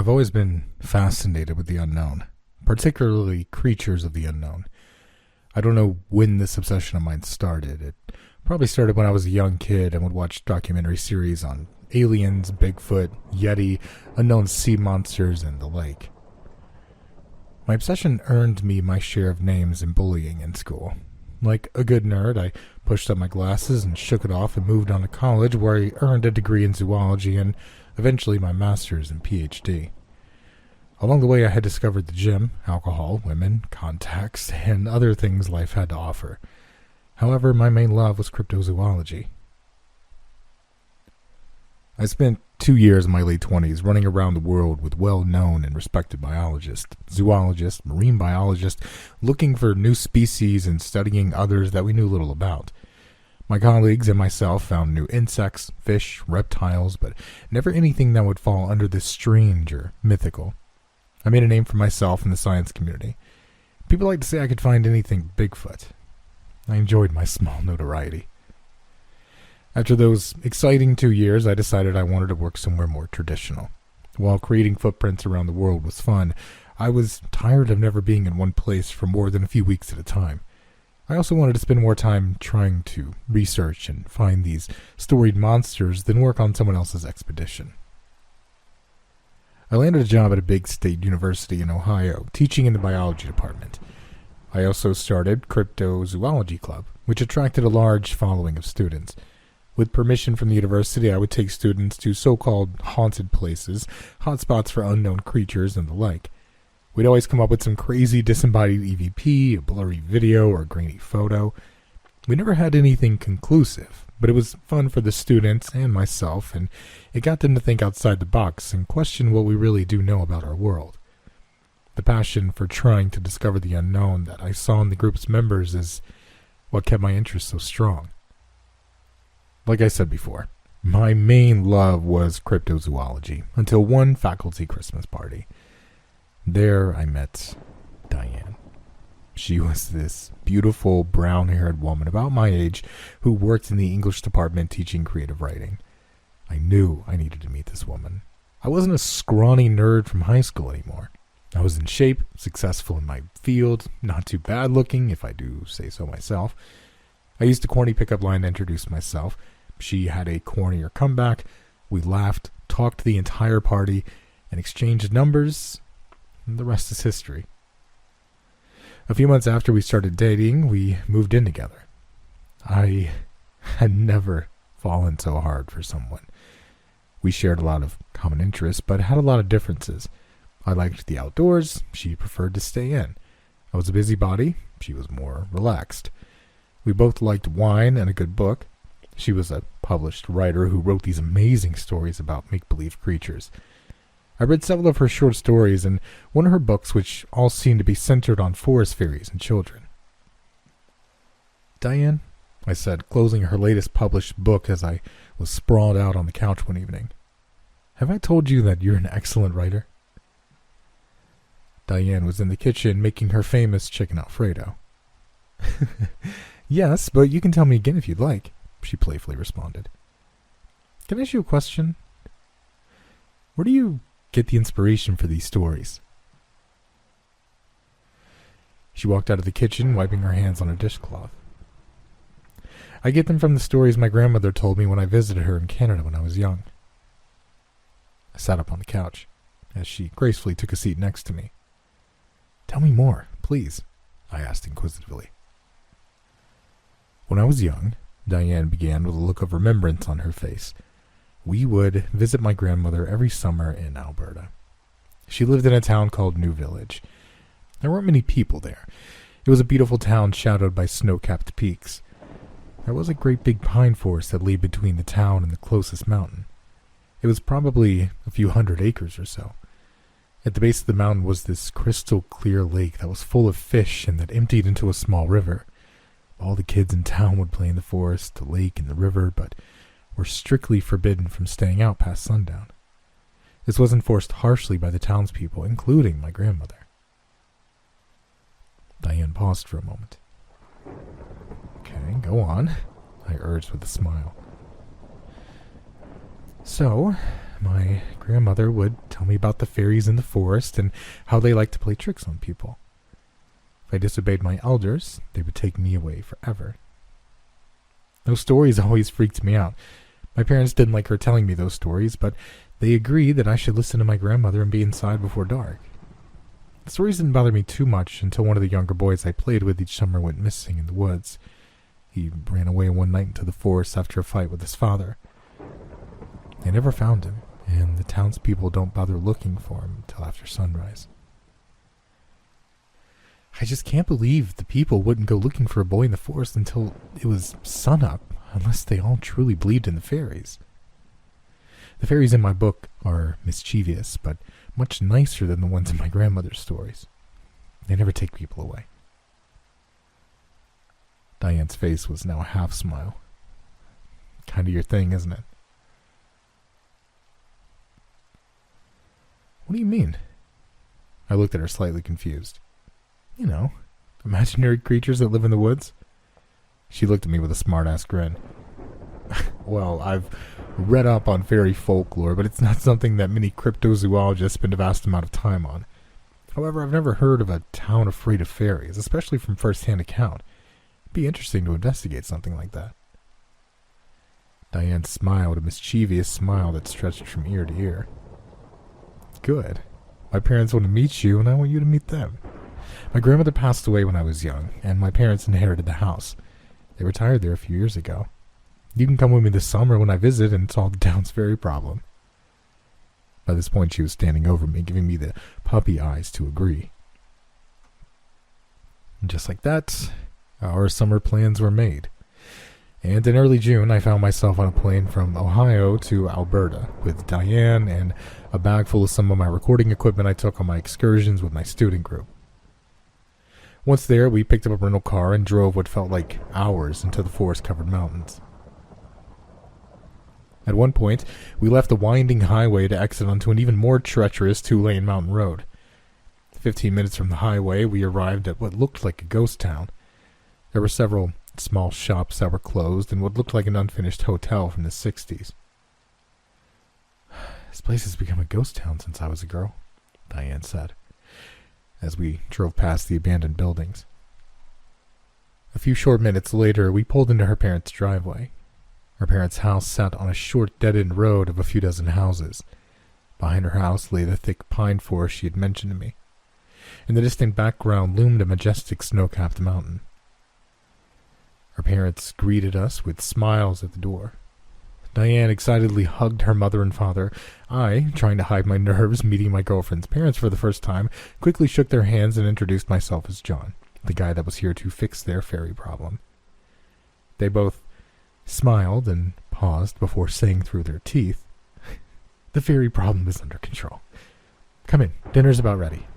I've always been fascinated with the unknown, particularly creatures of the unknown. I don't know when this obsession of mine started. It probably started when I was a young kid and would watch documentary series on aliens, Bigfoot, Yeti, unknown sea monsters, and the like. My obsession earned me my share of names and bullying in school. Like a good nerd, I pushed up my glasses and shook it off and moved on to college, where I earned a degree in zoology and eventually my master's and PhD. Along the way, I had discovered the gym, alcohol, women, contacts, and other things life had to offer. However, my main love was cryptozoology. I spent 2 years in my late 20s running around the world with well-known and respected biologists, zoologists, marine biologists, looking for new species and studying others that we knew little about. My colleagues and myself found new insects, fish, reptiles, but never anything that would fall under the strange or mythical. I made a name for myself in the science community. People like to say I could find anything Bigfoot. I enjoyed my small notoriety. After those exciting 2 years, I decided I wanted to work somewhere more traditional. While creating footprints around the world was fun, I was tired of never being in one place for more than a few weeks at a time. I also wanted to spend more time trying to research and find these storied monsters than work on someone else's expedition. I landed a job at a big state university in Ohio, teaching in the biology department. I also started Cryptozoology Club, which attracted a large following of students. With permission from the university, I would take students to so-called haunted places, hotspots for unknown creatures, and the like. We'd always come up with some crazy disembodied EVP, a blurry video, or a grainy photo. We never had anything conclusive, but it was fun for the students and myself, and it got them to think outside the box and question what we really do know about our world. The passion for trying to discover the unknown that I saw in the group's members is what kept my interest so strong. Like I said before, my main love was cryptozoology until one faculty Christmas party. There I met Diane. She was this beautiful brown-haired woman about my age who worked in the English department teaching creative writing. I knew I needed to meet this woman. I wasn't a scrawny nerd from high school anymore. I was in shape, successful in my field, not too bad looking, if I do say so myself. I used a corny pickup line to introduce myself. She had a cornier comeback. We laughed, talked the entire party, and exchanged numbers, and the rest is history. A few months after we started dating, we moved in together. I had never fallen so hard for someone. We shared a lot of common interests, but had a lot of differences. I liked the outdoors. She preferred to stay in. I was a busybody. She was more relaxed. We both liked wine and a good book. She was a published writer who wrote these amazing stories about make-believe creatures. I read several of her short stories and one of her books, which all seemed to be centered on forest fairies and children. "Diane," I said, closing her latest published book as I was sprawled out on the couch one evening, "have I told you that you're an excellent writer?" Diane was in the kitchen making her famous chicken Alfredo. "Yes, but you can tell me again if you'd like," she playfully responded. "Can I ask you a question? Where do you get the inspiration for these stories?" She walked out of the kitchen, wiping her hands on a dishcloth. "I get them from the stories my grandmother told me when I visited her in Canada when I was young." I sat up on the couch as she gracefully took a seat next to me. "Tell me more, please," I asked inquisitively. "When I was young," Diane began with a look of remembrance on her face, "we would visit my grandmother every summer in Alberta. She lived in a town called New Village. There weren't many people there. It was a beautiful town shadowed by snow-capped peaks. There was a great big pine forest that lay between the town and the closest mountain. It was probably a few hundred acres or so. At the base of the mountain was this crystal-clear lake that was full of fish and that emptied into a small river. All the kids in town would play in the forest, the lake, and the river, but were strictly forbidden from staying out past sundown. This was enforced harshly by the townspeople, including my grandmother." Diane paused for a moment. "Okay, go on," I urged with a smile. "So, my grandmother would tell me about the fairies in the forest and how they like to play tricks on people. If I disobeyed my elders, they would take me away forever. Those stories always freaked me out. My parents didn't like her telling me those stories, but they agreed that I should listen to my grandmother and be inside before dark. The stories didn't bother me too much until one of the younger boys I played with each summer went missing in the woods. He ran away one night into the forest after a fight with his father. They never found him, and the townspeople don't bother looking for him until after sunrise. I just can't believe the people wouldn't go looking for a boy in the forest until it was sunup, unless they all truly believed in the fairies. The fairies in my book are mischievous, but much nicer than the ones in my grandmother's stories. They never take people away. Diane's face was now a half smile. Kind of your thing, isn't it? What do you mean? I looked at her slightly confused. You know, imaginary creatures that live in the woods. She looked at me with a smart-ass grin. Well, I've read up on fairy folklore, but it's not something that many cryptozoologists spend a vast amount of time on. However, I've never heard of a town afraid of fairies, especially from first-hand account. It'd be interesting to investigate something like that. Diane smiled, a mischievous smile that stretched from ear to ear. Good. My parents want to meet you, and I want you to meet them. My grandmother passed away when I was young, and my parents inherited the house. They retired there a few years ago. You can come with me this summer when I visit and solve the town's fairy problem. By this point, she was standing over me, giving me the puppy eyes to agree. And just like that, our summer plans were made. And in early June, I found myself on a plane from Ohio to Alberta with Diane and a bag full of some of my recording equipment I took on my excursions with my student group. Once there, we picked up a rental car and drove what felt like hours into the forest-covered mountains. At one point, we left the winding highway to exit onto an even more treacherous two-lane mountain road. 15 minutes from the highway, we arrived at what looked like a ghost town. There were several small shops that were closed and what looked like an unfinished hotel from the 60s. This place has become a ghost town since I was a girl, Diane said, as we drove past the abandoned buildings. A few short minutes later, we pulled into her parents' driveway. Her parents' house sat on a short dead-end road of a few dozen houses. Behind her house lay the thick pine forest she had mentioned to me. In the distant background loomed a majestic snow-capped mountain. Her parents greeted us with smiles at the door. Diane excitedly hugged her mother and father. I, trying to hide my nerves meeting my girlfriend's parents for the first time, quickly shook their hands and introduced myself as John, the guy that was here to fix their fairy problem. They both smiled and paused before saying through their teeth, "The fairy problem is under control. Come in, dinner's about ready."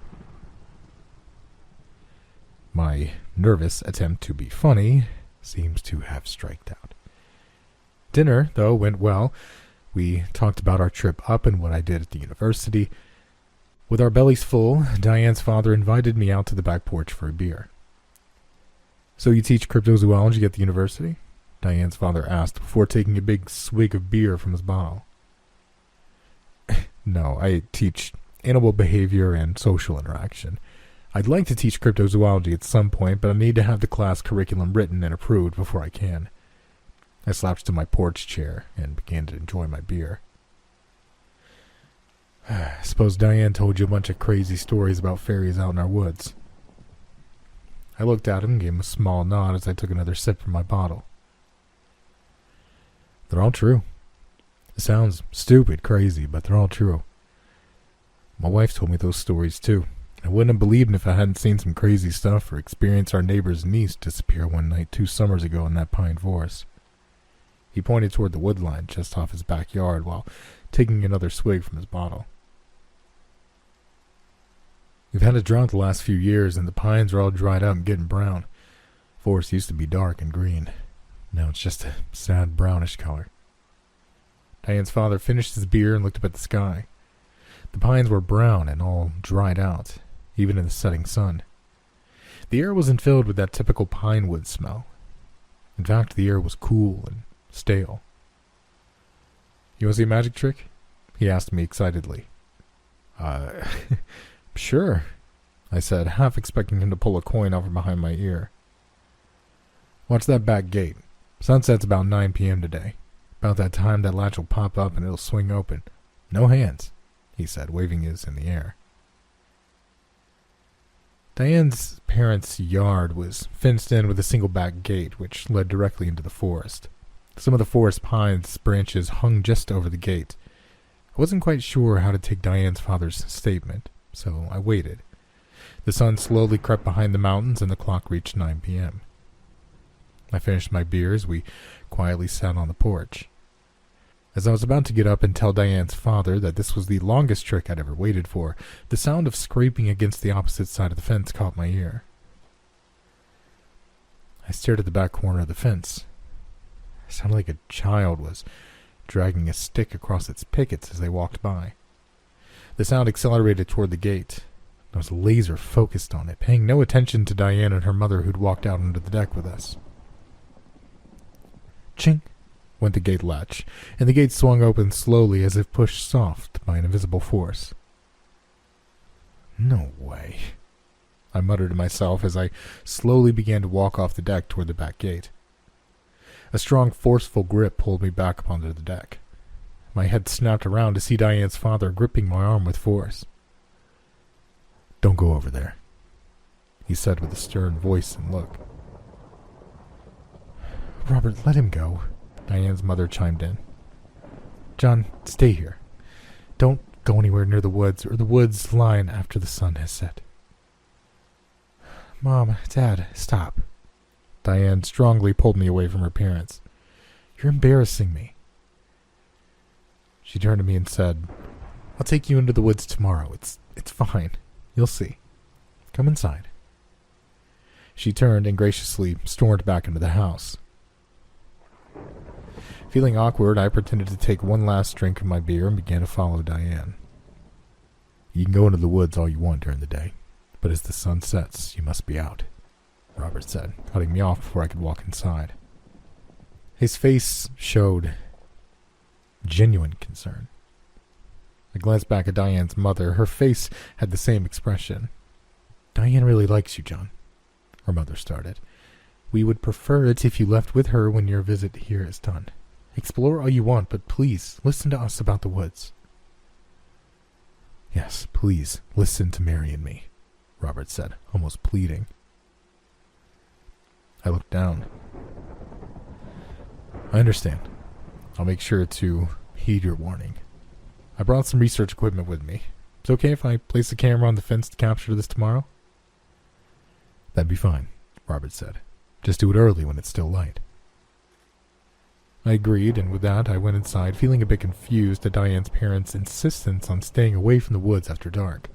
My nervous attempt to be funny seems to have striked out. Dinner, though, went well. We talked about our trip up and what I did at the university. With our bellies full, Diane's father invited me out to the back porch for a beer. "So you teach cryptozoology at the university?" Diane's father asked before taking a big swig of beer from his bottle. "No, I teach animal behavior and social interaction. I'd like to teach cryptozoology at some point, but I need to have the class curriculum written and approved before I can." I slouched to my porch chair and began to enjoy my beer. "I suppose Diane told you a bunch of crazy stories about fairies out in our woods." I looked at him and gave him a small nod as I took another sip from my bottle. "They're all true. It sounds stupid, crazy, but they're all true. My wife told me those stories too. I wouldn't have believed it if I hadn't seen some crazy stuff or experienced our neighbor's niece disappear one night 2 summers ago in that pine forest." He pointed toward the woodline just off his backyard while taking another swig from his bottle. "We've had a drought the last few years, and the pines are all dried up and getting brown. Forest used to be dark and green. Now it's just a sad brownish color." Diane's father finished his beer and looked up at the sky. The pines were brown and all dried out, even in the setting sun. The air wasn't filled with that typical pine wood smell. In fact, the air was cool and stale. "You want to see a magic trick?" he asked me excitedly. Sure, I said, half expecting him to pull a coin out from behind my ear. Watch that back gate. Sunset's about 9 p.m. today. About that time, that latch will pop up and it'll swing open. No hands, he said, waving his in the air. Diane's parents' yard was fenced in with a single back gate, which led directly into the forest. Some of the forest pines' branches hung just over the gate. I wasn't quite sure how to take Diane's father's statement, so I waited. The sun slowly crept behind the mountains and the clock reached 9 p.m. I finished my beer as we quietly sat on the porch. As I was about to get up and tell Diane's father that this was the longest trick I'd ever waited for, the sound of scraping against the opposite side of the fence caught my ear. I stared at the back corner of the fence. It sounded like a child was dragging a stick across its pickets as they walked by. The sound accelerated toward the gate. I was laser focused on it, paying no attention to Diane and her mother who'd walked out onto the deck with us. Chink! Went the gate latch, and the gate swung open slowly as if pushed soft by an invisible force. No way, I muttered to myself as I slowly began to walk off the deck toward the back gate. A strong, forceful grip pulled me back up onto the deck. My head snapped around to see Diane's father gripping my arm with force. Don't go over there, he said with a stern voice and look. Robert, let him go, Diane's mother chimed in. John, stay here. Don't go anywhere near the woods, or the woods line after the sun has set. Mom, Dad, stop. Diane strongly pulled me away from her parents. You're embarrassing me. She turned to me and said, I'll take you into the woods tomorrow. It's fine. You'll see. Come inside. She turned and graciously stormed back into the house. Feeling awkward, I pretended to take one last drink of my beer and began to follow Diane. You can go into the woods all you want during the day, but as the sun sets, you must be out, Robert said, cutting me off before I could walk inside. His face showed genuine concern. I glanced back at Diane's mother. Her face had the same expression. Diane really likes you, John, her mother started. We would prefer it if you left with her when your visit here is done. Explore all you want, but please listen to us about the woods. Yes, please listen to Mary and me, Robert said, almost pleading. I looked down. I understand. I'll make sure to heed your warning. I brought some research equipment with me. It's okay if I place a camera on the fence to capture this tomorrow? That'd be fine, Robert said. Just do it early when it's still light. I agreed, and with that I went inside, feeling a bit confused at Diane's parents' insistence on staying away from the woods after dark.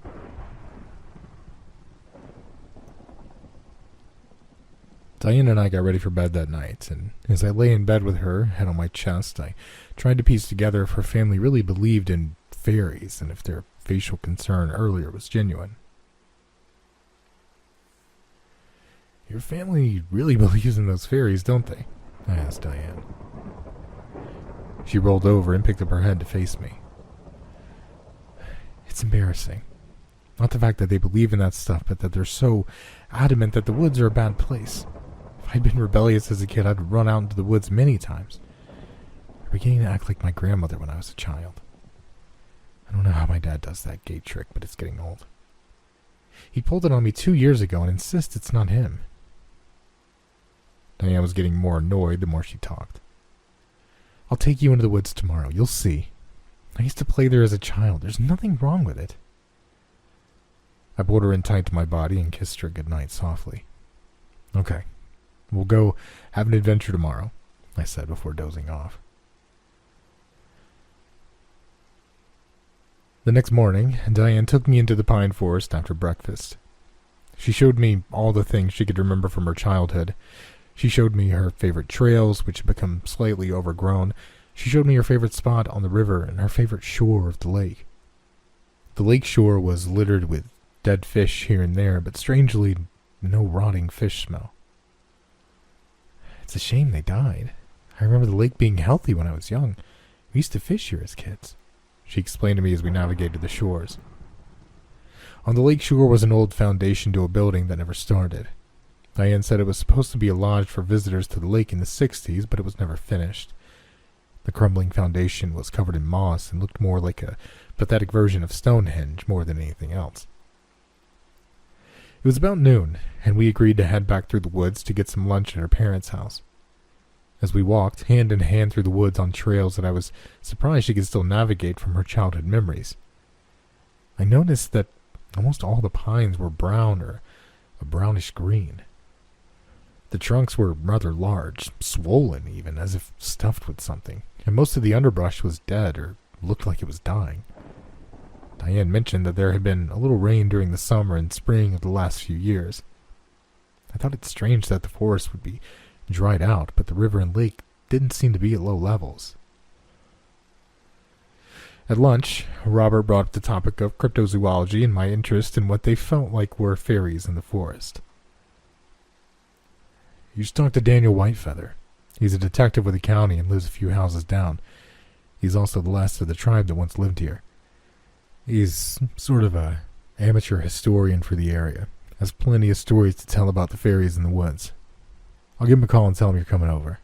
Diane and I got ready for bed that night, and as I lay in bed with her, head on my chest, I tried to piece together if her family really believed in fairies and if their facial concern earlier was genuine. Your family really believes in those fairies, don't they? I asked Diane. She rolled over and picked up her head to face me. It's embarrassing. Not the fact that they believe in that stuff, but that they're so adamant that the woods are a bad place. If I'd been rebellious as a kid, I'd run out into the woods many times. They're beginning to act like my grandmother when I was a child. I don't know how my dad does that gate trick, but it's getting old. He pulled it on me 2 years ago and insists it's not him. Diane was getting more annoyed the more she talked. I'll take you into the woods tomorrow. You'll see. I used to play there as a child. There's nothing wrong with it. I pulled her in tight to my body and kissed her goodnight softly. Okay. We'll go have an adventure tomorrow, I said before dozing off. The next morning, Diane took me into the pine forest after breakfast. She showed me all the things she could remember from her childhood. She showed me her favorite trails, which had become slightly overgrown. She showed me her favorite spot on the river and her favorite shore of the lake. The lake shore was littered with dead fish here and there, but strangely, no rotting fish smell. It's a shame they died. I remember the lake being healthy when I was young. We used to fish here as kids, she explained to me as we navigated the shores. On the lake shore was an old foundation to a building that never started. Diane said it was supposed to be a lodge for visitors to the lake in the 60s, but it was never finished. The crumbling foundation was covered in moss and looked more like a pathetic version of Stonehenge more than anything else. It was about noon, and we agreed to head back through the woods to get some lunch at her parents' house. As we walked, hand in hand through the woods on trails that I was surprised she could still navigate from her childhood memories, I noticed that almost all the pines were brown or a brownish green. The trunks were rather large, swollen even, as if stuffed with something, and most of the underbrush was dead or looked like it was dying. Diane mentioned that there had been a little rain during the summer and spring of the last few years. I thought it strange that the forest would be dried out, but the river and lake didn't seem to be at low levels. At lunch, Robert brought up the topic of cryptozoology and my interest in what they felt like were fairies in the forest. "You should talk to Daniel Whitefeather. He's a detective with the county and lives a few houses down. He's also the last of the tribe that once lived here. He's sort of a amateur historian for the area. Has plenty of stories to tell about the fairies in the woods. I'll give him a call and tell him you're coming over."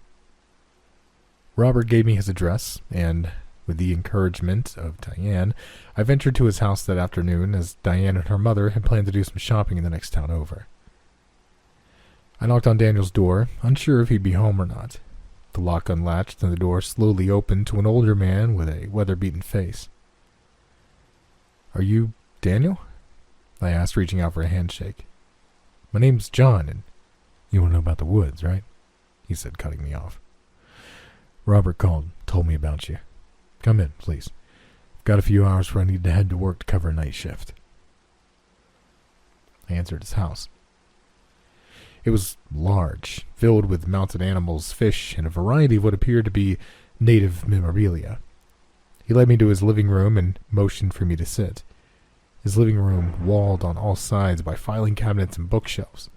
Robert gave me his address, and with the encouragement of Diane, I ventured to his house that afternoon, as Diane and her mother had planned to do some shopping in the next town over. I knocked on Daniel's door, unsure if he'd be home or not. The lock unlatched, and the door slowly opened to an older man with a weather-beaten face. "Are you Daniel?" I asked, reaching out for a handshake. "My name's John, and you want to know about the woods, right?" he said, cutting me off. "Robert called, told me about you. Come in, please. I've got a few hours before I need to head to work to cover a night shift." I entered his house. It was large, filled with mounted animals, fish, and a variety of what appeared to be native memorabilia. He led me to his living room and motioned for me to sit. His living room walled on all sides by filing cabinets and bookshelves.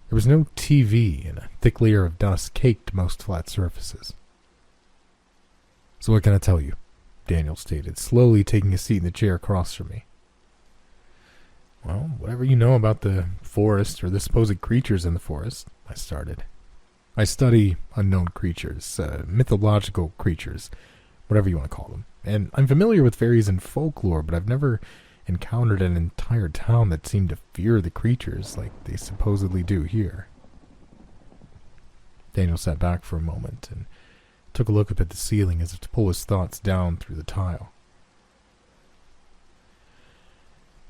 There was no TV, and a thick layer of dust caked most flat surfaces. "So what can I tell you?" Daniel stated, slowly taking a seat in the chair across from me. "Well, whatever you know about the forest or the supposed creatures in the forest," I started. "I study unknown creatures, mythological creatures, whatever you want to call them. And I'm familiar with fairies and folklore, but I've never encountered an entire town that seemed to fear the creatures like they supposedly do here." Daniel sat back for a moment and took a look up at the ceiling as if to pull his thoughts down through the tile.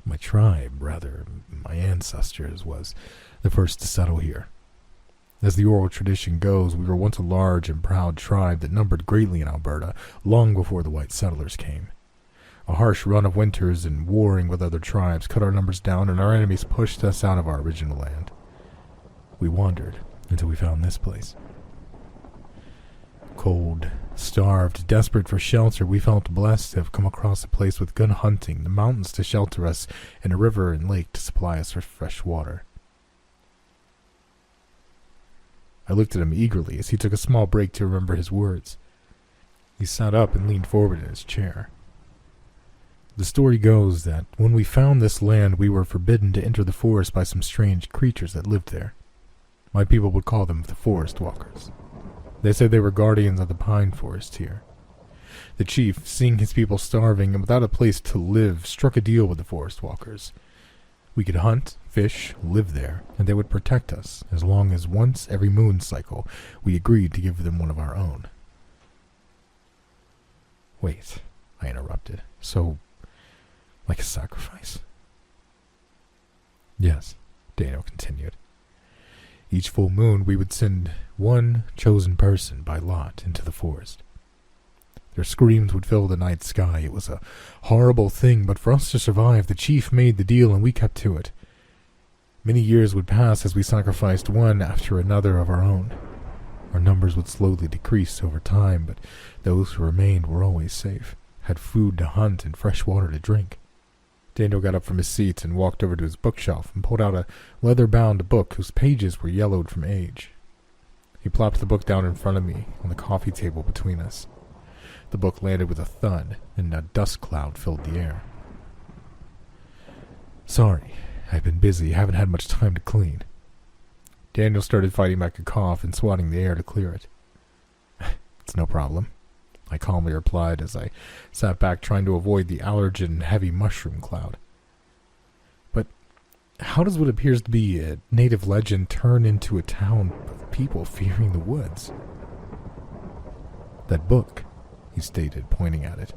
"My tribe, rather, my ancestors, was the first to settle here. As the oral tradition goes, we were once a large and proud tribe that numbered greatly in Alberta long before the white settlers came. A harsh run of winters and warring with other tribes cut our numbers down, and our enemies pushed us out of our original land. We wandered until we found this place. Cold, starved, desperate for shelter, we felt blessed to have come across a place with good hunting, the mountains to shelter us, and a river and lake to supply us with fresh water." I looked at him eagerly as he took a small break to remember his words. He sat up and leaned forward in his chair. "The story goes that when we found this land, we were forbidden to enter the forest by some strange creatures that lived there. My people would call them the forest walkers. They said they were guardians of the pine forest here. The chief, seeing his people starving and without a place to live, struck a deal with the forest walkers. We could hunt, fish, live there, and they would protect us as long as once every moon cycle we agreed to give them one of our own." "Wait," I interrupted. "So, like a sacrifice?" "Yes," Daniel continued. "Each full moon we would send one chosen person by lot into the forest. Their screams would fill the night sky. It was a horrible thing, but for us to survive, the chief made the deal and we kept to it. Many years would pass as we sacrificed one after another of our own. Our numbers would slowly decrease over time, but those who remained were always safe, had food to hunt and fresh water to drink." Daniel got up from his seat and walked over to his bookshelf and pulled out a leather-bound book whose pages were yellowed from age. He plopped the book down in front of me on the coffee table between us. The book landed with a thud, and a dust cloud filled the air. Sorry, I've been busy, haven't had much time to clean. Daniel started fighting back a cough and swatting the air to clear it. It's no problem, I calmly replied as I sat back trying to avoid the allergen-heavy mushroom cloud. But how does what appears to be a native legend turn into a town of people fearing the woods? That book, he stated, pointing at it,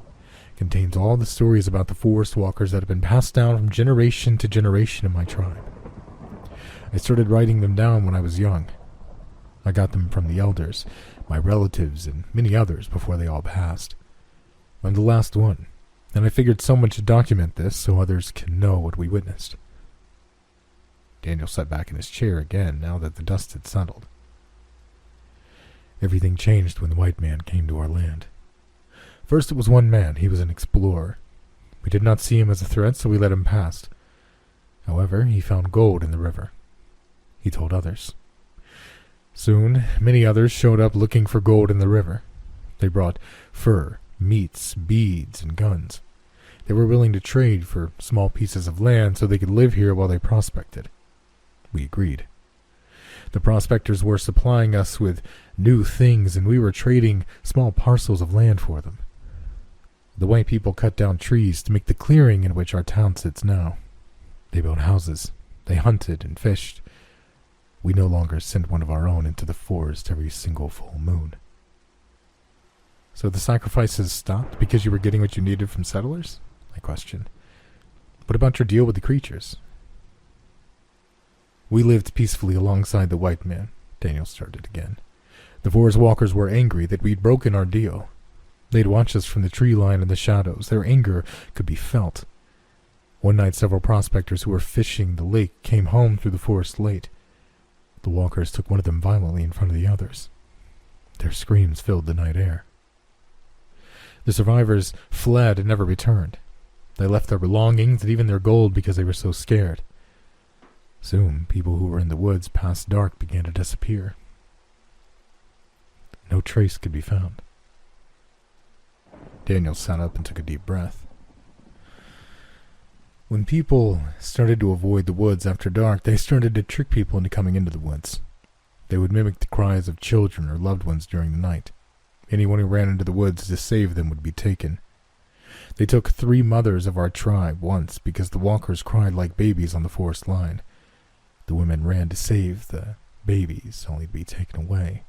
contains all the stories about the forest walkers that have been passed down from generation to generation in my tribe. I started writing them down when I was young. I got them from the elders, my relatives, and many others before they all passed. I'm the last one, and I figured someone should document this so others can know what we witnessed. Daniel sat back in his chair again now that the dust had settled. Everything changed when the white man came to our land. First it was one man. He was an explorer. We did not see him as a threat, so we let him pass. However, he found gold in the river. He told others. Soon, many others showed up looking for gold in the river. They brought fur, meats, beads, and guns. They were willing to trade for small pieces of land so they could live here while they prospected. We agreed. The prospectors were supplying us with new things, and we were trading small parcels of land for them. The white people cut down trees to make the clearing in which our town sits now. They built houses. They hunted and fished. We no longer sent one of our own into the forest every single full moon. So the sacrifices stopped because you were getting what you needed from settlers? I questioned. What about your deal with the creatures? We lived peacefully alongside the white man, Daniel started again. The forest walkers were angry that we'd broken our deal. They'd watch us from the tree line in the shadows. Their anger could be felt. One night, several prospectors who were fishing the lake came home through the forest late. The walkers took one of them violently in front of the others. Their screams filled the night air. The survivors fled and never returned. They left their belongings and even their gold because they were so scared. Soon, people who were in the woods past dark began to disappear. No trace could be found. Daniel sat up and took a deep breath. When people started to avoid the woods after dark, they started to trick people into coming into the woods. They would mimic the cries of children or loved ones during the night. Anyone who ran into the woods to save them would be taken. They took 3 mothers of our tribe once because the walkers cried like babies on the forest line. The women ran to save the babies, only to be taken away.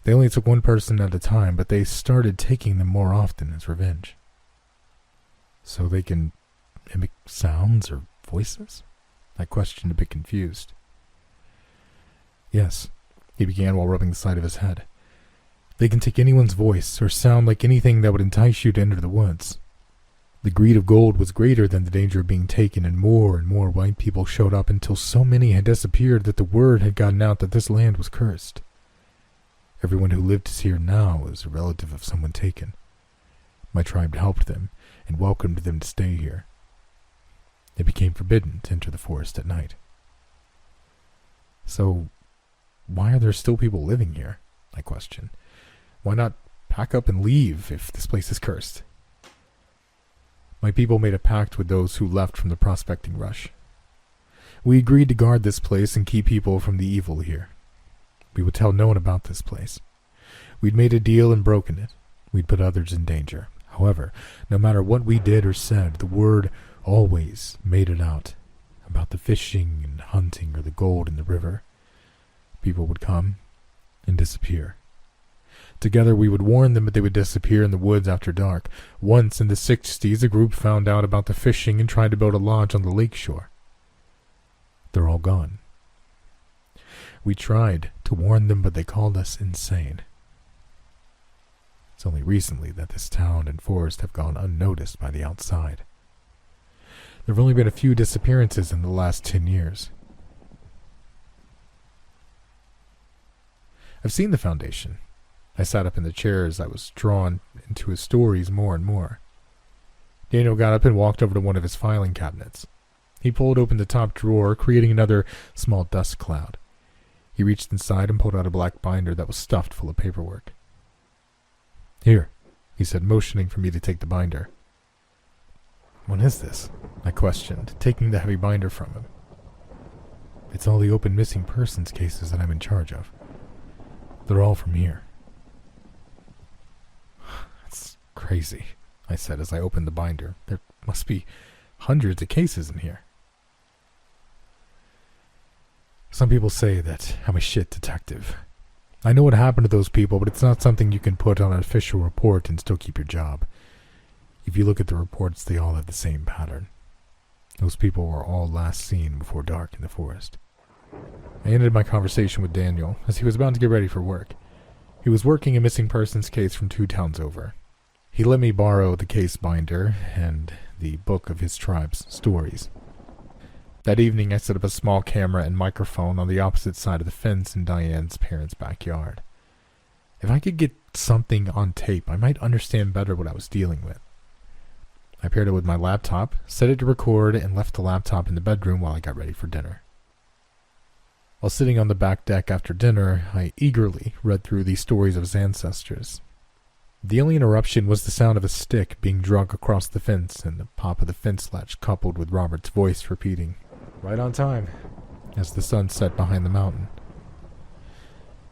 They only took one person at a time, but they started taking them more often as revenge. So they can mimic sounds or voices? I questioned, a bit confused. Yes, he began while rubbing the side of his head. They can take anyone's voice or sound like anything that would entice you to enter the woods. The greed of gold was greater than the danger of being taken, and more white people showed up until so many had disappeared that the word had gotten out that this land was cursed. Everyone who lives here now is a relative of someone taken. My tribe helped them and welcomed them to stay here. It became forbidden to enter the forest at night. So, why are there still people living here? I questioned. Why not pack up and leave if this place is cursed? My people made a pact with those who left from the prospecting rush. We agreed to guard this place and keep people from the evil here. We would tell no one about this place. We'd made a deal and broken it. We'd put others in danger. However, no matter what we did or said, the word always made it out about the fishing and hunting or the gold in the river. People would come and disappear. Together we would warn them that they would disappear in the woods after dark. Once in the 60s, a group found out about the fishing and tried to build a lodge on the lake shore. They're all gone. We tried to warn them, but they called us insane. It's only recently that this town and forest have gone unnoticed by the outside. There have only been a few disappearances in the last 10 years. I've seen the Foundation. I sat up in the chair as I was drawn into his stories more and more. Daniel got up and walked over to one of his filing cabinets. He pulled open the top drawer, creating another small dust cloud. He reached inside and pulled out a black binder that was stuffed full of paperwork. Here, he said, motioning for me to take the binder. What is this? I questioned, taking the heavy binder from him. It's all the open missing persons cases that I'm in charge of. They're all from here. That's crazy, I said as I opened the binder. There must be hundreds of cases in here. Some people say that I'm a shit detective. I know what happened to those people, but it's not something you can put on an official report and still keep your job. If you look at the reports, they all have the same pattern. Those people were all last seen before dark in the forest. I ended my conversation with Daniel as he was about to get ready for work. He was working a missing persons case from 2 towns over. He let me borrow the case binder and the book of his tribe's stories. That evening, I set up a small camera and microphone on the opposite side of the fence in Diane's parents' backyard. If I could get something on tape, I might understand better what I was dealing with. I paired it with my laptop, set it to record, and left the laptop in the bedroom while I got ready for dinner. While sitting on the back deck after dinner, I eagerly read through these stories of his ancestors. The only interruption was the sound of a stick being dragged across the fence and the pop of the fence latch coupled with Robert's voice repeating, "Right on time," as the sun set behind the mountain.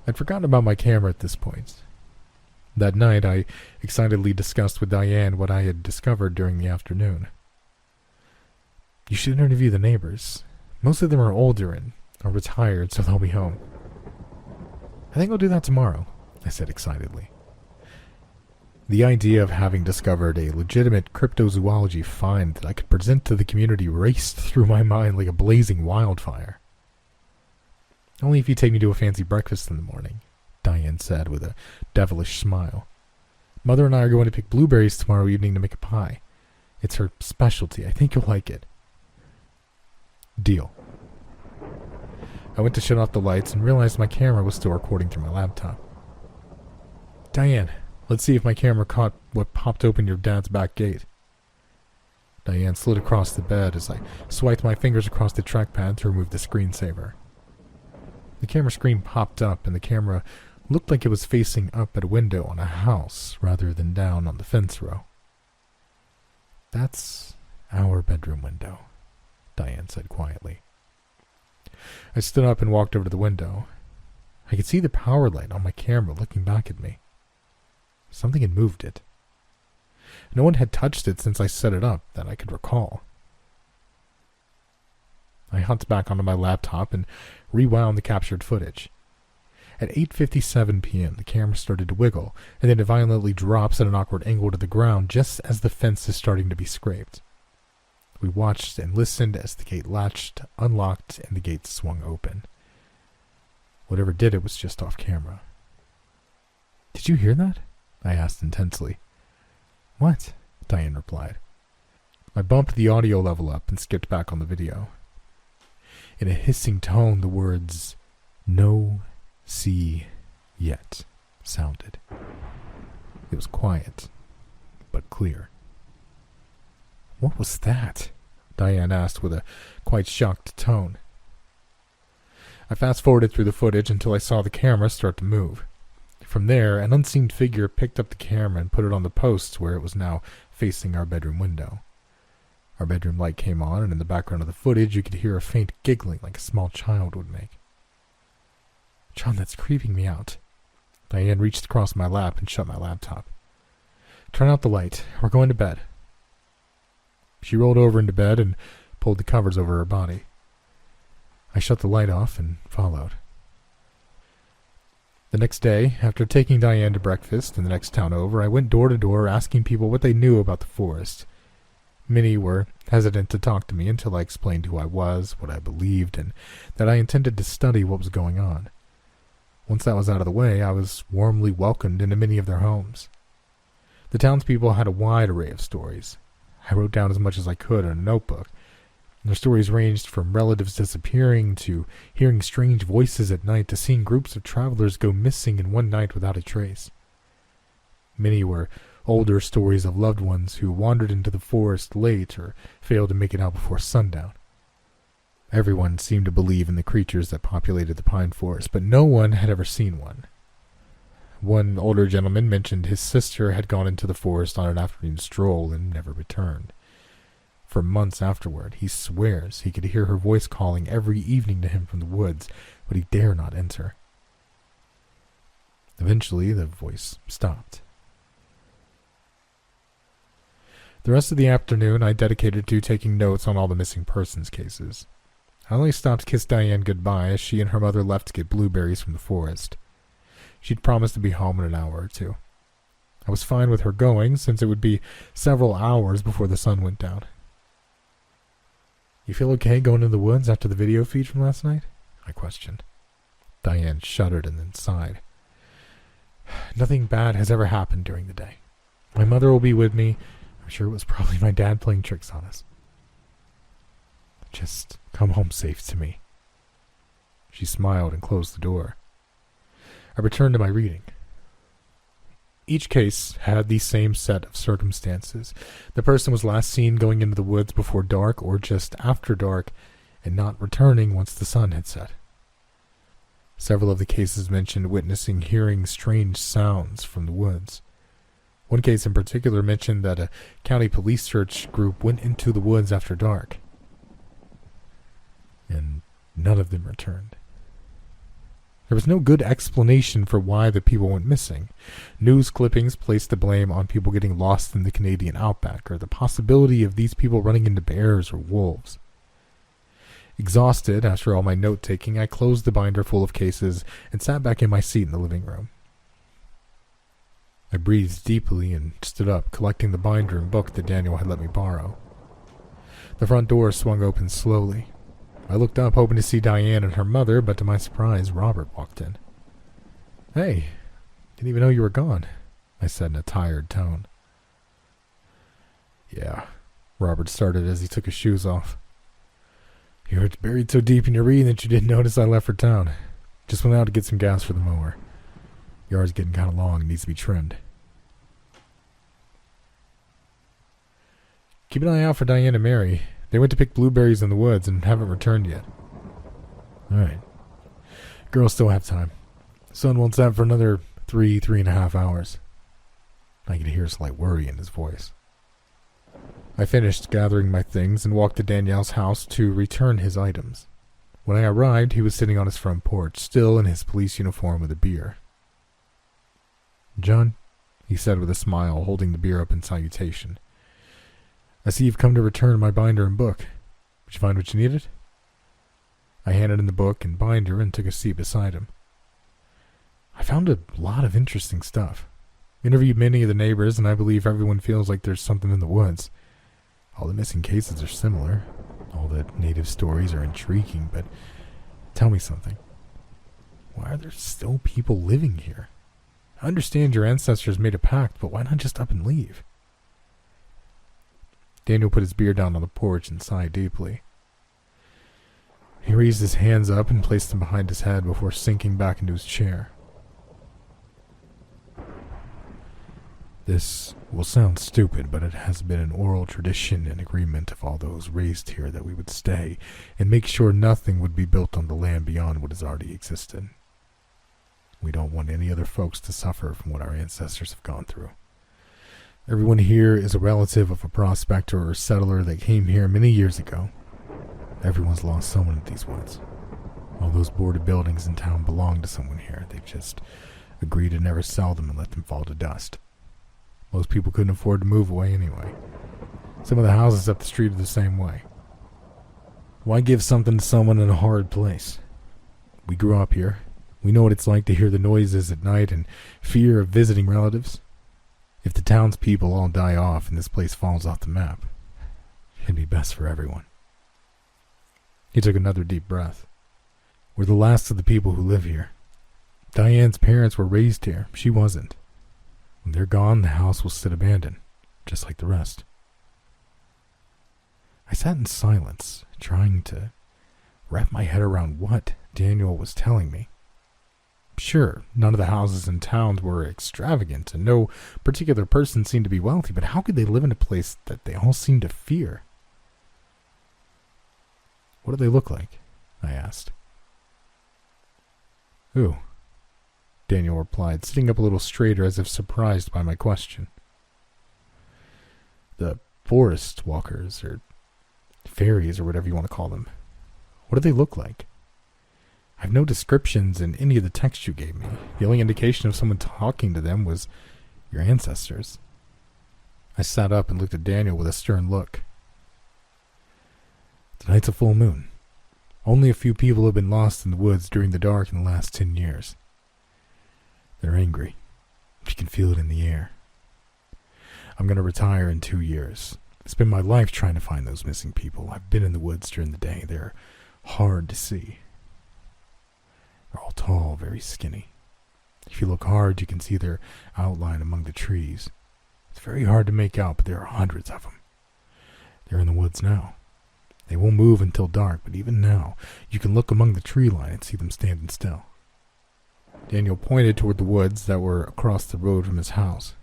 I'd forgotten about my camera at this point. That night, I excitedly discussed with Diane what I had discovered during the afternoon. You should interview the neighbors. Most of them are older and are retired, so they'll be home. I think I'll do that tomorrow, I said excitedly. The idea of having discovered a legitimate cryptozoology find that I could present to the community raced through my mind like a blazing wildfire. Only if you take me to a fancy breakfast in the morning, Diane said with a devilish smile. Mother and I are going to pick blueberries tomorrow evening to make a pie. It's her specialty. I think you'll like it. Deal. I went to shut off the lights and realized my camera was still recording through my laptop. Diane, let's see if my camera caught what popped open your dad's back gate. Diane slid across the bed as I swiped my fingers across the trackpad to remove the screensaver. The camera screen popped up and the camera looked like it was facing up at a window on a house rather than down on the fence row. That's our bedroom window, Diane said quietly. I stood up and walked over to the window. I could see the power light on my camera looking back at me. Something had moved it. No one had touched it since I set it up that I could recall. I hopped back onto my laptop and rewound the captured footage. At 8:57 p.m., the camera started to wiggle, and then it violently drops at an awkward angle to the ground just as the fence is starting to be scraped. We watched and listened as the gate latched, unlocked, and the gate swung open. Whatever did it was just off camera. Did you hear that? I asked intensely. What? Diane replied. I bumped the audio level up and skipped back on the video. In a hissing tone, the words, "No see yet," sounded. It was quiet, but clear. What was that? Diane asked with a quite shocked tone. I fast-forwarded through the footage until I saw the camera start to move. From there, an unseen figure picked up the camera and put it on the post where it was now facing our bedroom window. Our bedroom light came on, and in the background of the footage, you could hear a faint giggling like a small child would make. John, that's creeping me out. Diane reached across my lap and shut my laptop. Turn out the light. We're going to bed. She rolled over into bed and pulled the covers over her body. I shut the light off and followed. The next day, after taking Diane to breakfast in the next town over, I went door to door asking people what they knew about the forest. Many were hesitant to talk to me until I explained who I was, what I believed, and that I intended to study what was going on. Once that was out of the way, I was warmly welcomed into many of their homes. The townspeople had a wide array of stories. I wrote down as much as I could in a notebook. Their stories ranged from relatives disappearing to hearing strange voices at night to seeing groups of travelers go missing in one night without a trace. Many were older stories of loved ones who wandered into the forest late or failed to make it out before sundown. Everyone seemed to believe in the creatures that populated the pine forest, but no one had ever seen one. One older gentleman mentioned his sister had gone into the forest on an afternoon stroll and never returned. For months afterward, he swears he could hear her voice calling every evening to him from the woods, but he dare not enter. Eventually, the voice stopped. The rest of the afternoon I dedicated to taking notes on all the missing persons cases. I only stopped to kiss Diane goodbye as she and her mother left to get blueberries from the forest. She'd promised to be home in an hour or two. I was fine with her going, since it would be several hours before the sun went down. "You feel okay going into the woods after the video feed from last night?" I questioned. Diane shuddered and then sighed. "Nothing bad has ever happened during the day. My mother will be with me. I'm sure it was probably my dad playing tricks on us. Just come home safe to me." She smiled and closed the door. I returned to my reading. Each case had the same set of circumstances. The person was last seen going into the woods before dark or just after dark, and not returning once the sun had set. Several of the cases mentioned witnessing hearing strange sounds from the woods. One case in particular mentioned that a county police search group went into the woods after dark, and none of them returned. There was no good explanation for why the people went missing. News clippings placed the blame on people getting lost in the Canadian outback, or the possibility of these people running into bears or wolves. Exhausted after all my note-taking, I closed the binder full of cases and sat back in my seat in the living room. I breathed deeply and stood up, collecting the binder and book that Daniel had let me borrow. The front door swung open slowly. I looked up, hoping to see Diane and her mother, but to my surprise, Robert walked in. "Hey, didn't even know you were gone," I said in a tired tone. "Yeah," Robert started as he took his shoes off. "You were buried so deep in your reading that you didn't notice I left for town. Just went out to get some gas for the mower. Yard's getting kind of long and needs to be trimmed." "Keep an eye out for Diane and Mary. They went to pick blueberries in the woods and haven't returned yet." "All right. Girls still have time. Sun won't set for another 3.5 hours. I could hear a slight worry in his voice. I finished gathering my things and walked to Danielle's house to return his items. When I arrived, he was sitting on his front porch, still in his police uniform with a beer. "John," he said with a smile, holding the beer up in salutation, "I see you've come to return my binder and book. Did you find what you needed?" I handed him the book and binder and took a seat beside him. "I found a lot of interesting stuff. Interviewed many of the neighbors, and I believe everyone feels like there's something in the woods. All the missing cases are similar. All the native stories are intriguing, but tell me something. Why are there still people living here? I understand your ancestors made a pact, but why not just up and leave?" Daniel put his beer down on the porch and sighed deeply. He raised his hands up and placed them behind his head before sinking back into his chair. "This will sound stupid, but it has been an oral tradition and agreement of all those raised here that we would stay and make sure nothing would be built on the land beyond what has already existed. We don't want any other folks to suffer from what our ancestors have gone through. Everyone here is a relative of a prospector or settler that came here many years ago. Everyone's lost someone in these woods. All those boarded buildings in town belong to someone here. They've just agreed to never sell them and let them fall to dust. Most people couldn't afford to move away anyway. Some of the houses up the street are the same way. Why give something to someone in a horrid place? We grew up here. We know what it's like to hear the noises at night and fear of visiting relatives. If the townspeople all die off and this place falls off the map, it'd be best for everyone." He took another deep breath. "We're the last of the people who live here. Diane's parents were raised here. She wasn't. When they're gone, the house will sit abandoned, just like the rest." I sat in silence, trying to wrap my head around what Daniel was telling me. Sure, none of the houses in towns were extravagant, and no particular person seemed to be wealthy, but how could they live in a place that they all seemed to fear? "What do they look like?" I asked. "Who?" Daniel replied, sitting up a little straighter as if surprised by my question. The forest walkers, or fairies, or whatever you want to call them. What do they look like? I have no descriptions in any of the text you gave me. The only indication of someone talking to them was your ancestors. I sat up and looked at Daniel with a stern look. Tonight's a full moon. Only a few people have been lost in the woods during the dark in the last 10 years. They're angry. You can feel it in the air. I'm going to retire in 2 years. It's been my life trying to find those missing people. I've been in the woods during the day. They're hard to see. They're all tall, very skinny. If you look hard, you can see their outline among the trees. It's very hard to make out, but there are hundreds of them. They're in the woods now. They won't move until dark, but even now, you can look among the tree line and see them standing still. Daniel pointed toward the woods that were across the road from his house.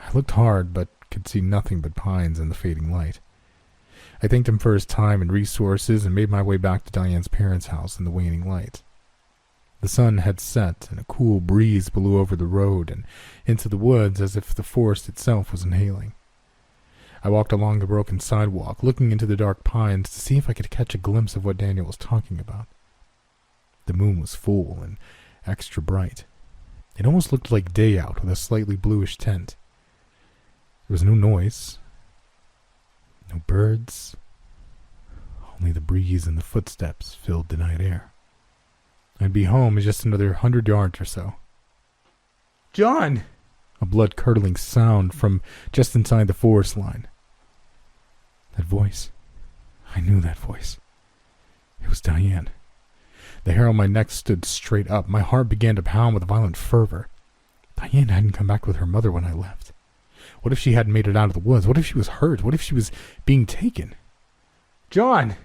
I looked hard, but could see nothing but pines in the fading light. I thanked him for his time and resources and made my way back to Diane's parents' house in the waning light. The sun had set, and a cool breeze blew over the road and into the woods as if the forest itself was inhaling. I walked along the broken sidewalk, looking into the dark pines to see if I could catch a glimpse of what Daniel was talking about. The moon was full and extra bright. It almost looked like day out with a slightly bluish tint. There was no noise, no birds, only the breeze and the footsteps filled the night air. I'd be home in just another 100 yards or so. John! A blood-curdling sound from just inside the forest line. That voice. I knew that voice. It was Diane. The hair on my neck stood straight up. My heart began to pound with a violent fervor. Diane hadn't come back with her mother when I left. What if she hadn't made it out of the woods? What if she was hurt? What if she was being taken? John!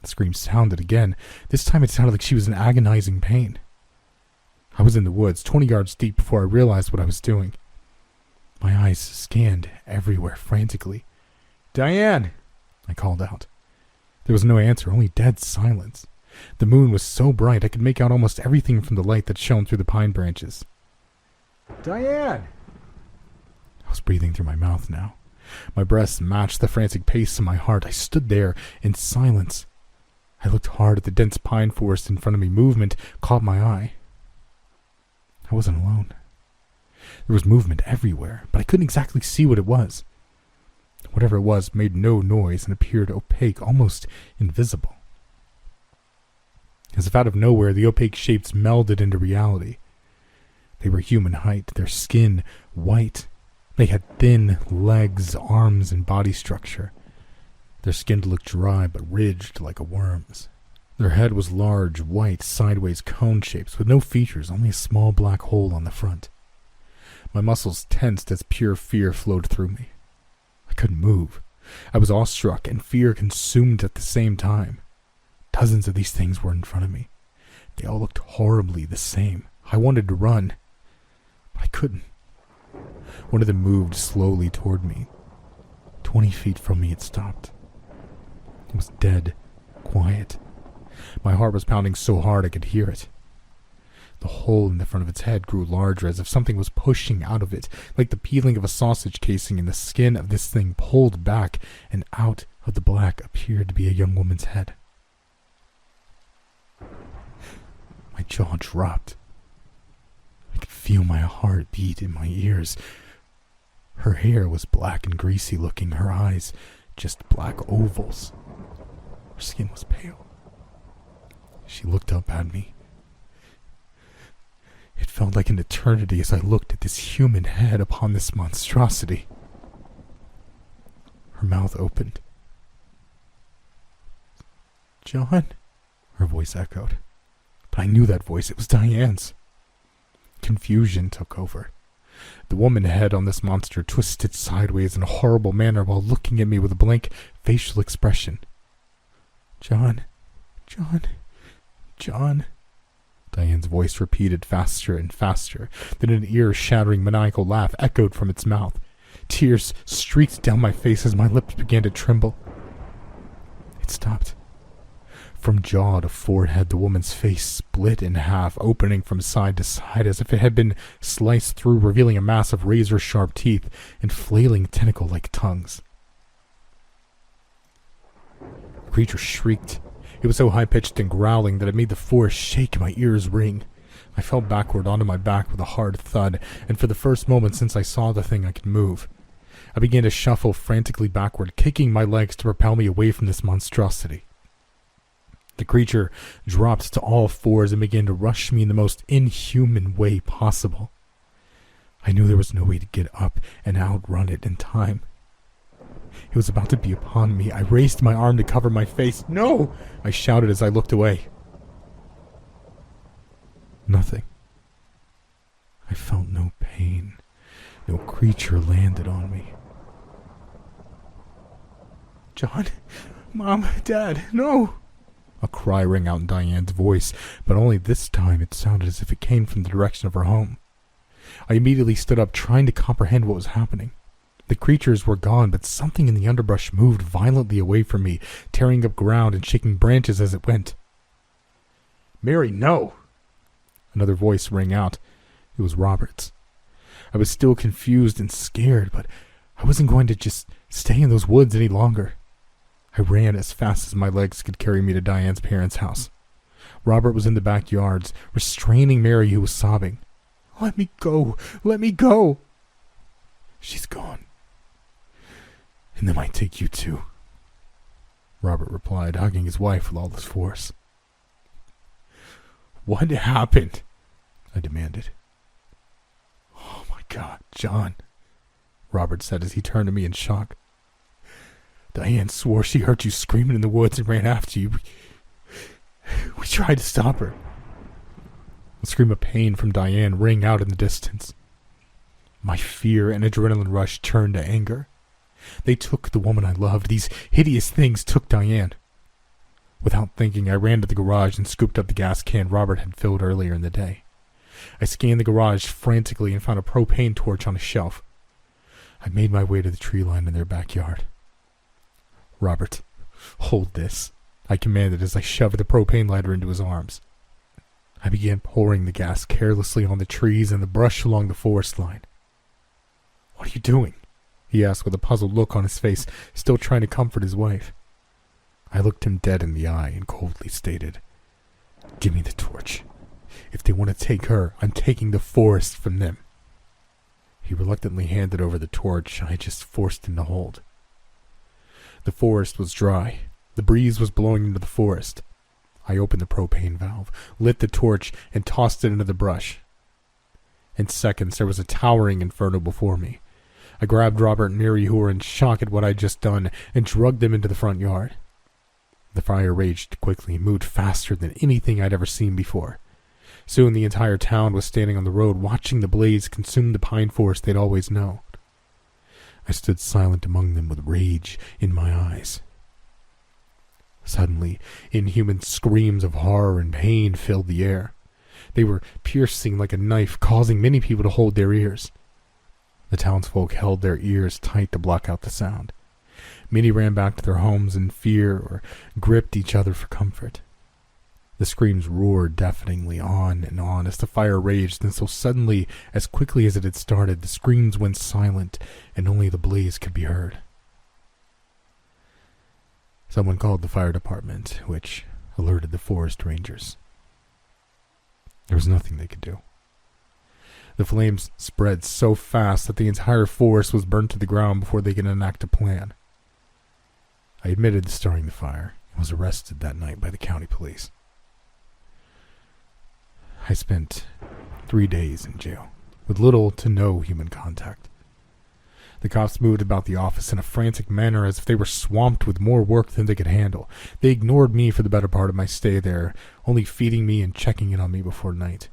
The scream sounded again. This time it sounded like she was in agonizing pain. I was in the woods, 20 yards deep before I realized what I was doing. My eyes scanned everywhere frantically. Diane! I called out. There was no answer, only dead silence. The moon was so bright I could make out almost everything from the light that shone through the pine branches. Diane! I was breathing through my mouth now. My breath matched the frantic pace of my heart. I stood there in silence. I looked hard at the dense pine forest in front of me. Movement caught my eye. I wasn't alone. There was movement everywhere, but I couldn't exactly see what it was. Whatever it was made no noise and appeared opaque, almost invisible. As if out of nowhere, the opaque shapes melded into reality. They were human height, their skin white. They had thin legs, arms, and body structure. Their skin looked dry but ridged like a worm's. Their head was large, white, sideways cone shapes with no features, only a small black hole on the front. My muscles tensed as pure fear flowed through me. I couldn't move. I was awestruck, and fear consumed at the same time. Dozens of these things were in front of me. They all looked horribly the same. I wanted to run, but I couldn't. One of them moved slowly toward me. 20 feet from me it stopped. It was dead, quiet. My heart was pounding so hard I could hear it. The hole in the front of its head grew larger, as if something was pushing out of it, like the peeling of a sausage casing, and the skin of this thing pulled back, and out of the black appeared to be a young woman's head. My jaw dropped. I could feel my heart beat in my ears. Her hair was black and greasy looking, her eyes just black ovals. Her skin was pale. She looked up at me. It felt like an eternity as I looked at this human head upon this monstrosity. Her mouth opened. John? Her voice echoed. But I knew that voice. It was Diane's. Confusion took over. The woman head on this monster twisted sideways in a horrible manner while looking at me with a blank facial expression. John. Diane's voice repeated faster and faster. Then an ear-shattering maniacal laugh echoed from its mouth. Tears streaked down my face as my lips began to tremble. It stopped. From jaw to forehead, the woman's face split in half, opening from side to side as if it had been sliced through, revealing a mass of razor-sharp teeth and flailing tentacle-like tongues. The creature shrieked. It was so high-pitched and growling that it made the forest shake and my ears ring. I fell backward onto my back with a hard thud, and for the first moment since I saw the thing, I could move. I began to shuffle frantically backward, kicking my legs to propel me away from this monstrosity. The creature dropped to all fours and began to rush me in the most inhuman way possible. I knew there was no way to get up and outrun it in time. It was about to be upon me. I raised my arm to cover my face. "No!" I shouted as I looked away. Nothing. I felt no pain. No creature landed on me. "John, Mom, Dad, no!" A cry rang out in Diane's voice, but only this time it sounded as if it came from the direction of her home. I immediately stood up, trying to comprehend what was happening. The creatures were gone, but something in the underbrush moved violently away from me, tearing up ground and shaking branches as it went. "Mary, no!" Another voice rang out. It was Robert's. I was still confused and scared, but I wasn't going to just stay in those woods any longer. I ran as fast as my legs could carry me to Diane's parents' house. Robert was in the backyards, restraining Mary, who was sobbing. "Let me go! Let me go!" "She's gone. And they might take you too," Robert replied, hugging his wife with all his force. "What happened?" I demanded. "Oh my God, John," Robert said as he turned to me in shock. "Diane swore she heard you screaming in the woods and ran after you. We tried to stop her." A scream of pain from Diane rang out in the distance. My fear and adrenaline rush turned to anger. They took the woman I loved. These hideous things took Diane. Without thinking, I ran to the garage and scooped up the gas can Robert had filled earlier in the day. I scanned the garage frantically and found a propane torch on a shelf. I made my way to the tree line in their backyard. "Robert, hold this," I commanded as I shoved the propane lighter into his arms. I began pouring the gas carelessly on the trees and the brush along the forest line. "What are you doing?" he asked with a puzzled look on his face, still trying to comfort his wife. I looked him dead in the eye and coldly stated, "Give me the torch. If they want to take her, I'm taking the forest from them." He reluctantly handed over the torch I just forced him to hold. The forest was dry. The breeze was blowing into the forest. I opened the propane valve, lit the torch, and tossed it into the brush. In seconds, there was a towering inferno before me. I grabbed Robert and Mary, who were in shock at what I'd just done, and dragged them into the front yard. The fire raged quickly and moved faster than anything I'd ever seen before. Soon the entire town was standing on the road, watching the blaze consume the pine forest they'd always known. I stood silent among them with rage in my eyes. Suddenly, inhuman screams of horror and pain filled the air. They were piercing like a knife, causing many people to hold their ears. The townsfolk held their ears tight to block out the sound. Many ran back to their homes in fear or gripped each other for comfort. The screams roared deafeningly on and on as the fire raged, and so suddenly, as quickly as it had started, the screams went silent and only the blaze could be heard. Someone called the fire department, which alerted the forest rangers. There was nothing they could do. The flames spread so fast that the entire forest was burned to the ground before they could enact a plan. I admitted to starting the fire and was arrested that night by the county police. I spent 3 days in jail, with little to no human contact. The cops moved about the office in a frantic manner as if they were swamped with more work than they could handle. They ignored me for the better part of my stay there, only feeding me and checking in on me before night.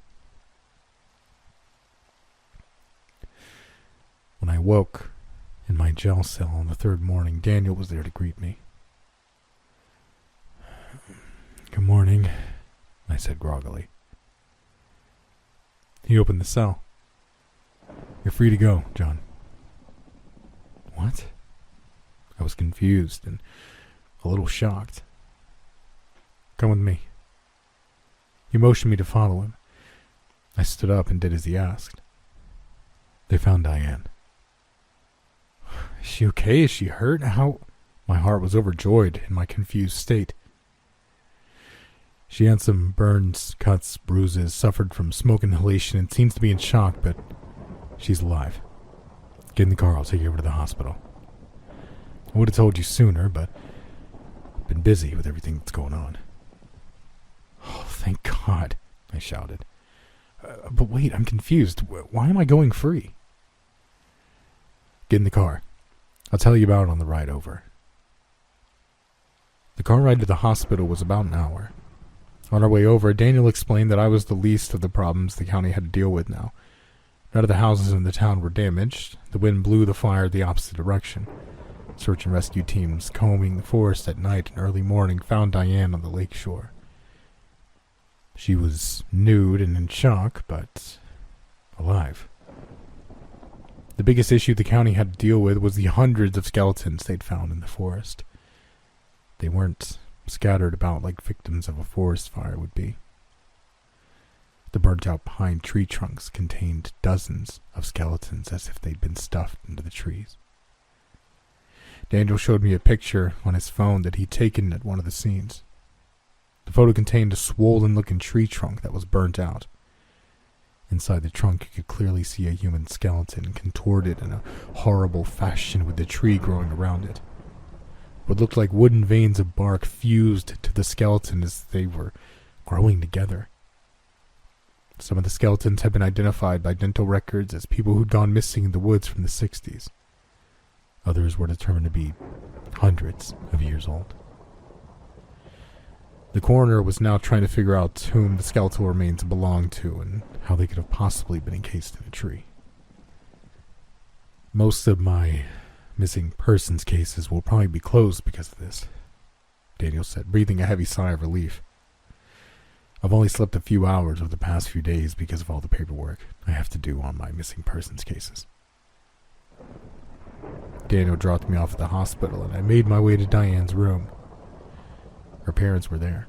When I woke in my jail cell on the third morning, Daniel was there to greet me. "Good morning," I said groggily. He opened the cell. "You're free to go, John." "What?" I was confused and a little shocked. Come with me." He motioned me to follow him. I stood up and did as he asked. They found Diane. "Is she okay? Is she hurt? How?" My heart was overjoyed in my confused state. "She had some burns, cuts, bruises, suffered from smoke inhalation, and seems to be in shock, but she's alive. Get in the car, I'll take you over to the hospital. I would have told you sooner, but I've been busy with everything that's going on." "Oh, thank God," I shouted. But wait, I'm confused. Why am I going free?" "Get in the car. I'll tell you about it on the ride over." The car ride to the hospital was about an hour. On our way over, Daniel explained that I was the least of the problems the county had to deal with now. None of the houses in the town were damaged. The wind blew the fire the opposite direction. Search and rescue teams combing the forest at night and early morning found Diane on the lake shore. She was nude and in shock, but alive. The biggest issue the county had to deal with was the hundreds of skeletons they'd found in the forest. They weren't scattered about like victims of a forest fire would be. The burnt-out pine tree trunks contained dozens of skeletons as if they'd been stuffed into the trees. Daniel showed me a picture on his phone that he'd taken at one of the scenes. The photo contained a swollen-looking tree trunk that was burnt out. Inside the trunk, you could clearly see a human skeleton contorted in a horrible fashion with the tree growing around it. What looked like wooden veins of bark fused to the skeleton as they were growing together. Some of the skeletons had been identified by dental records as people who'd gone missing in the woods from the 60s. Others were determined to be hundreds of years old. The coroner was now trying to figure out whom the skeletal remains belonged to and how they could have possibly been encased in a tree. "Most of my missing persons cases will probably be closed because of this," Daniel said, breathing a heavy sigh of relief. "I've only slept a few hours over the past few days because of all the paperwork I have to do on my missing persons cases." Daniel dropped me off at the hospital and I made my way to Diane's room. Her parents were there.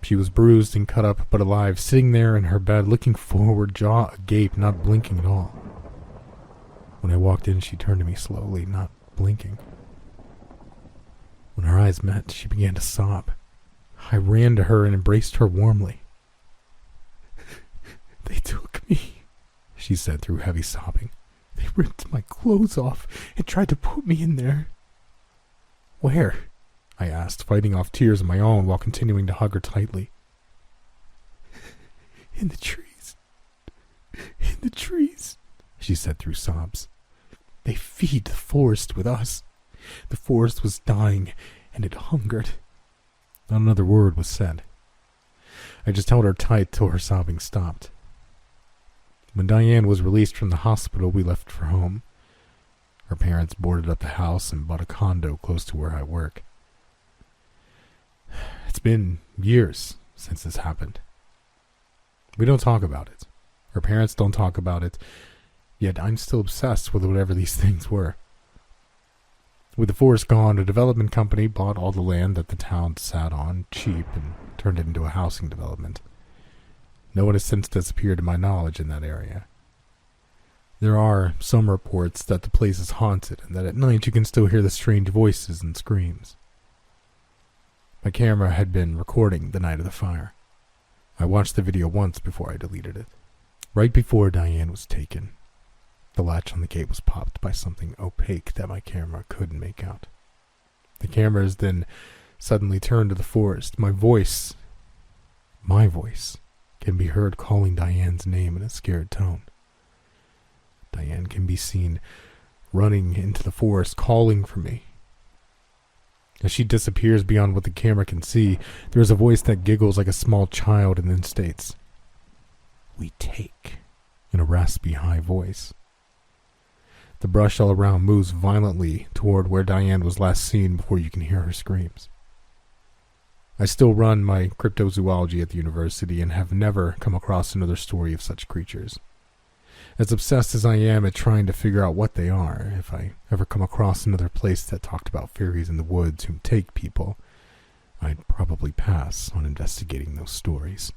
She was bruised and cut up but alive, sitting there in her bed looking forward, jaw agape, not blinking at all. When I walked in, she turned to me slowly, not blinking. When our eyes met, she began to sob. I ran to her and embraced her warmly. "They took me," she said through heavy sobbing. "They ripped my clothes off and tried to put me in there." "Where?" I asked, fighting off tears of my own while continuing to hug her tightly. "In the trees. In the trees," she said through sobs. "They feed the forest with us. The forest was dying, and it hungered." Not another word was said. I just held her tight till her sobbing stopped. When Diane was released from the hospital, we left for home. Her parents boarded up the house and bought a condo close to where I work. It's been years since this happened. We don't talk about it. Her parents don't talk about it, yet I'm still obsessed with whatever these things were. With the forest gone, a development company bought all the land that the town sat on cheap and turned it into a housing development. No one has since disappeared to my knowledge in that area. There are some reports that the place is haunted and that at night you can still hear the strange voices and screams. My camera had been recording the night of the fire. I watched the video once before I deleted it. Right before Diane was taken, the latch on the gate was popped by something opaque that my camera couldn't make out. The cameras then suddenly turned to the forest. My voice, can be heard calling Diane's name in a scared tone. Diane can be seen running into the forest, calling for me. As she disappears beyond what the camera can see, there is a voice that giggles like a small child and then states, "We take," in a raspy, high voice. The brush all around moves violently toward where Diane was last seen before you can hear her screams. I still run my cryptozoology at the university and have never come across another story of such creatures. As obsessed as I am at trying to figure out what they are, if I ever come across another place that talked about fairies in the woods who take people, I'd probably pass on investigating those stories.